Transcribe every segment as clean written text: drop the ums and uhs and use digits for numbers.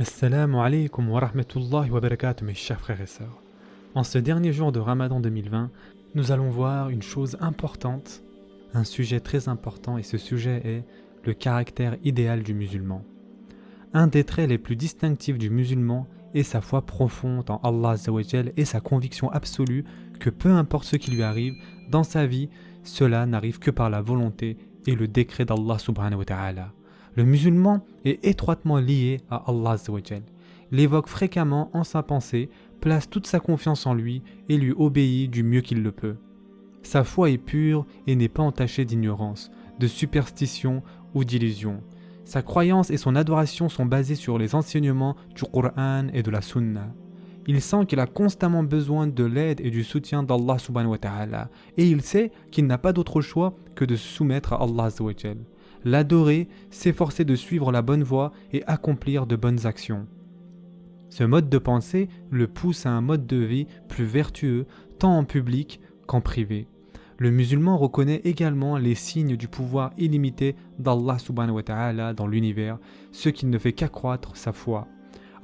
Assalamu alaikum wa rahmatullahi wa barakatuh mes chers frères et sœurs. En ce dernier jour de Ramadan 2020, nous allons voir une chose importante, un sujet très important, et ce sujet est le caractère idéal du musulman. Un des traits les plus distinctifs du musulman est sa foi profonde en Allah Azza wa Jal et sa conviction absolue que peu importe ce qui lui arrive dans sa vie, cela n'arrive que par la volonté et le décret d'Allah subhanahu wa ta'ala. Le musulman est étroitement lié à Allah Azza wa Jal, l'évoque fréquemment en sa pensée, place toute sa confiance en lui et lui obéit du mieux qu'il le peut. Sa foi est pure et n'est pas entachée d'ignorance, de superstition ou d'illusion. Sa croyance et son adoration sont basées sur les enseignements du Coran et de la Sunna. Il sent qu'il a constamment besoin de l'aide et du soutien d'Allah subhanahu wa ta'ala, et il sait qu'il n'a pas d'autre choix que de se soumettre à Allah Azza wa Jal. L'adorer, s'efforcer de suivre la bonne voie et accomplir de bonnes actions. Ce mode de pensée le pousse à un mode de vie plus vertueux, tant en public qu'en privé. Le musulman reconnaît également les signes du pouvoir illimité d'Allah subhanahu wa ta'ala dans l'univers, ce qui ne fait qu'accroître sa foi.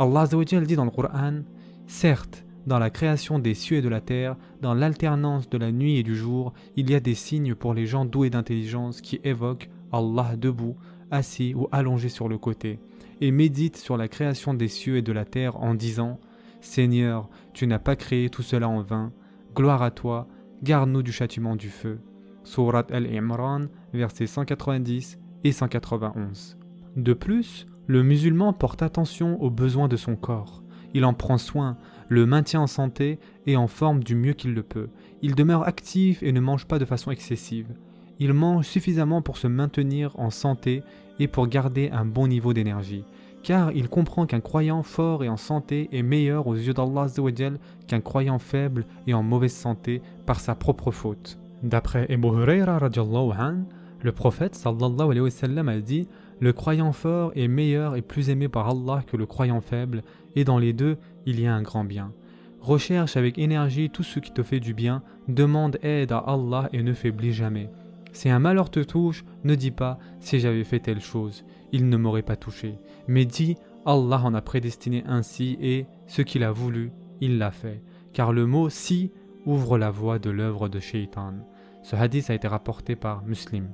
Allah Azza wa Jal dit dans le Coran, « Certes, dans la création des cieux et de la terre, dans l'alternance de la nuit et du jour, il y a des signes pour les gens doués d'intelligence qui évoquent Allah debout, assis ou allongé sur le côté, et médite sur la création des cieux et de la terre en disant « Seigneur, tu n'as pas créé tout cela en vain, gloire à toi, garde-nous du châtiment du feu. » Sourate Al-Imran, versets 190 et 191. De plus, le musulman porte attention aux besoins de son corps. Il en prend soin, le maintient en santé et en forme du mieux qu'il le peut. Il demeure actif et ne mange pas de façon excessive. Il mange suffisamment pour se maintenir en santé et pour garder un bon niveau d'énergie, car il comprend qu'un croyant fort et en santé est meilleur aux yeux d'Allah Azza wa Jal qu'un croyant faible et en mauvaise santé par sa propre faute. D'après Abu Huraira radiyallahu anhu, le prophète sallallahu alayhi wa sallam a dit « Le croyant fort est meilleur et plus aimé par Allah que le croyant faible, et dans les deux, il y a un grand bien. Recherche avec énergie tout ce qui te fait du bien, demande aide à Allah et ne faiblis jamais. Si un malheur te touche, ne dis pas « si j'avais fait telle chose, il ne m'aurait pas touché », mais dis « Allah en a prédestiné ainsi et ce qu'il a voulu, il l'a fait », car le mot « si » ouvre la voie de l'œuvre de Shaitan. Ce hadith a été rapporté par Muslim.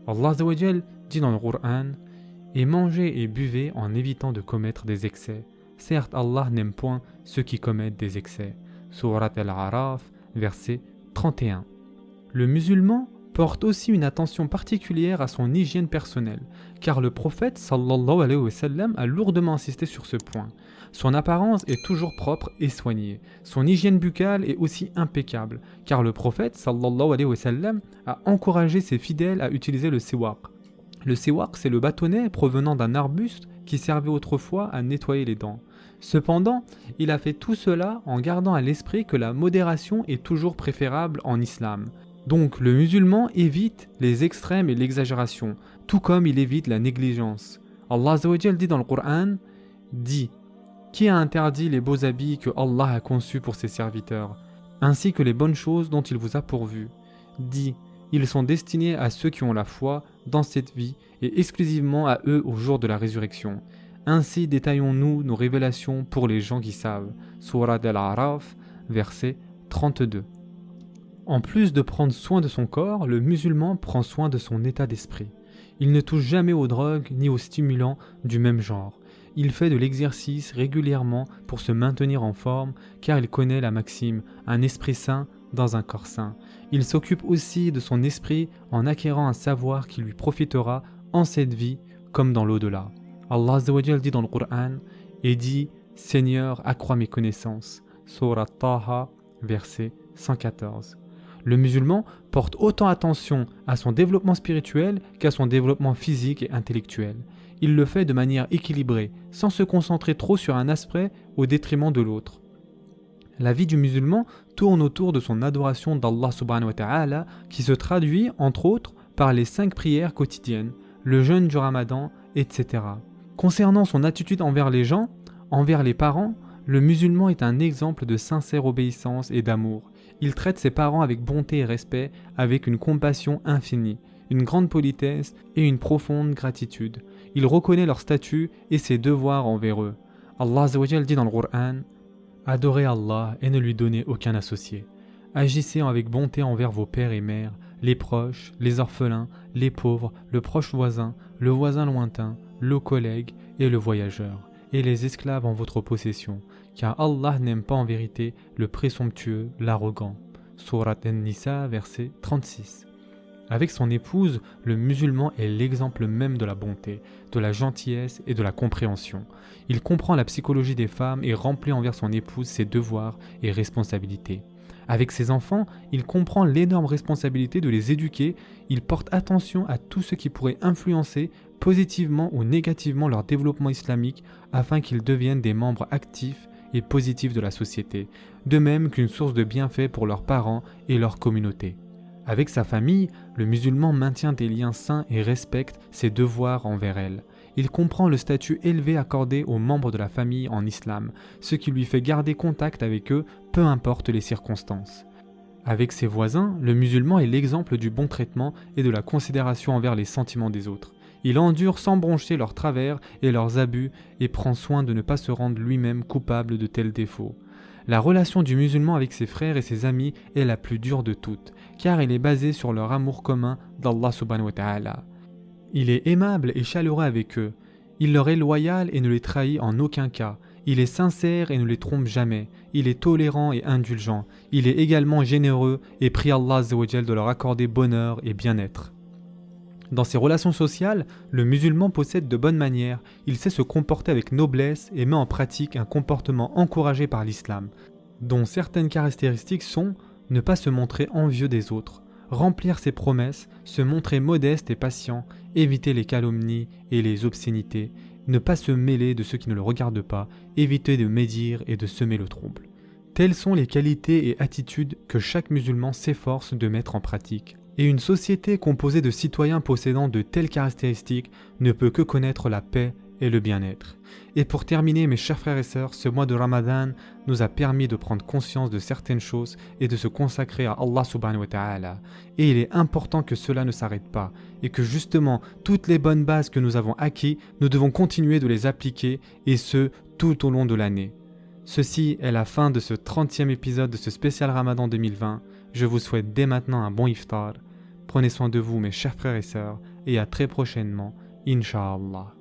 Allah Azza wa Jal dit dans le Coran « Et mangez et buvez en évitant de commettre des excès. Certes, Allah n'aime point ceux qui commettent des excès. » Sourate Al-Araf, verset 31. Le musulman porte aussi une attention particulière à son hygiène personnelle, car le prophète sallallahu alayhi wa sallam a lourdement insisté sur ce point. Son apparence est toujours propre et soignée. Son hygiène buccale est aussi impeccable, car le prophète sallallahu alayhi wa sallam a encouragé ses fidèles à utiliser le siwak. Le siwak, c'est le bâtonnet provenant d'un arbuste qui servait autrefois à nettoyer les dents. Cependant, il a fait tout cela en gardant à l'esprit que la modération est toujours préférable en islam. Donc le musulman évite les extrêmes et l'exagération, tout comme il évite la négligence. Allah Azza wa Jal dit dans le Coran, dit « Qui a interdit les beaux habits que Allah a conçus pour ses serviteurs, ainsi que les bonnes choses dont il vous a pourvus. Dit « Ils sont destinés à ceux qui ont la foi dans cette vie et exclusivement à eux au jour de la résurrection. Ainsi détaillons-nous nos révélations pour les gens qui savent. » Sourate Al-Araf, verset 32. En plus de prendre soin de son corps, le musulman prend soin de son état d'esprit. Il ne touche jamais aux drogues ni aux stimulants du même genre. Il fait de l'exercice régulièrement pour se maintenir en forme, car il connaît la maxime « un esprit sain dans un corps sain ». Il s'occupe aussi de son esprit en acquérant un savoir qui lui profitera en cette vie comme dans l'au-delà. Allah Azza wa Jal dit dans le Coran et dit « Seigneur, accrois mes connaissances » Sourate Taha, verset 114. Le musulman porte autant attention à son développement spirituel qu'à son développement physique et intellectuel. Il le fait de manière équilibrée, sans se concentrer trop sur un aspect au détriment de l'autre. La vie du musulman tourne autour de son adoration d'Allah subhanahu wa ta'ala qui se traduit entre autres par les 5 prières quotidiennes, le jeûne du Ramadan, etc. Concernant son attitude envers les gens, envers les parents, le musulman est un exemple de sincère obéissance et d'amour. Il traite ses parents avec bonté et respect, avec une compassion infinie, une grande politesse et une profonde gratitude. Il reconnaît leur statut et ses devoirs envers eux. Allah Azza wa Jal dit dans le Coran: adorez Allah et ne lui donnez aucun associé. Agissez avec bonté envers vos pères et mères, les proches, les orphelins, les pauvres, le proche voisin, le voisin lointain, le collègue et le voyageur, et les esclaves en votre possession, car Allah n'aime pas en vérité le présomptueux, l'arrogant. Surat An-Nisa, verset 36. Avec son épouse, le musulman est l'exemple même de la bonté, de la gentillesse et de la compréhension. Il comprend la psychologie des femmes et remplit envers son épouse ses devoirs et responsabilités. Avec ses enfants, il comprend l'énorme responsabilité de les éduquer, il porte attention à tout ce qui pourrait influencer positivement ou négativement leur développement islamique afin qu'ils deviennent des membres actifs et positifs de la société, de même qu'une source de bienfaits pour leurs parents et leur communauté. Avec sa famille, le musulman maintient des liens sains et respecte ses devoirs envers elle. Il comprend le statut élevé accordé aux membres de la famille en islam, ce qui lui fait garder contact avec eux, peu importe les circonstances. Avec ses voisins, le musulman est l'exemple du bon traitement et de la considération envers les sentiments des autres. Il endure sans broncher leurs travers et leurs abus et prend soin de ne pas se rendre lui-même coupable de tels défauts. La relation du musulman avec ses frères et ses amis est la plus dure de toutes, car elle est basée sur leur amour commun d'Allah subhanahu wa ta'ala. Il est aimable et chaleureux avec eux. Il leur est loyal et ne les trahit en aucun cas. Il est sincère et ne les trompe jamais. Il est tolérant et indulgent. Il est également généreux et prie Allah Azza wa Jal de leur accorder bonheur et bien-être. Dans ses relations sociales, le musulman possède de bonnes manières, il sait se comporter avec noblesse et met en pratique un comportement encouragé par l'islam, dont certaines caractéristiques sont ne pas se montrer envieux des autres, remplir ses promesses, se montrer modeste et patient, éviter les calomnies et les obscénités, ne pas se mêler de ceux qui ne le regardent pas, éviter de médire et de semer le trouble. Telles sont les qualités et attitudes que chaque musulman s'efforce de mettre en pratique. Et une société composée de citoyens possédant de telles caractéristiques ne peut que connaître la paix et le bien-être. Et pour terminer, mes chers frères et sœurs, ce mois de Ramadan nous a permis de prendre conscience de certaines choses et de se consacrer à Allah subhanahu wa ta'ala. Et il est important que cela ne s'arrête pas et que justement toutes les bonnes bases que nous avons acquises, nous devons continuer de les appliquer et ce, tout au long de l'année. Ceci est la fin de ce 30e épisode de ce spécial Ramadan 2020. Je vous souhaite dès maintenant un bon iftar. Prenez soin de vous mes chers frères et sœurs et à très prochainement, Inch'Allah.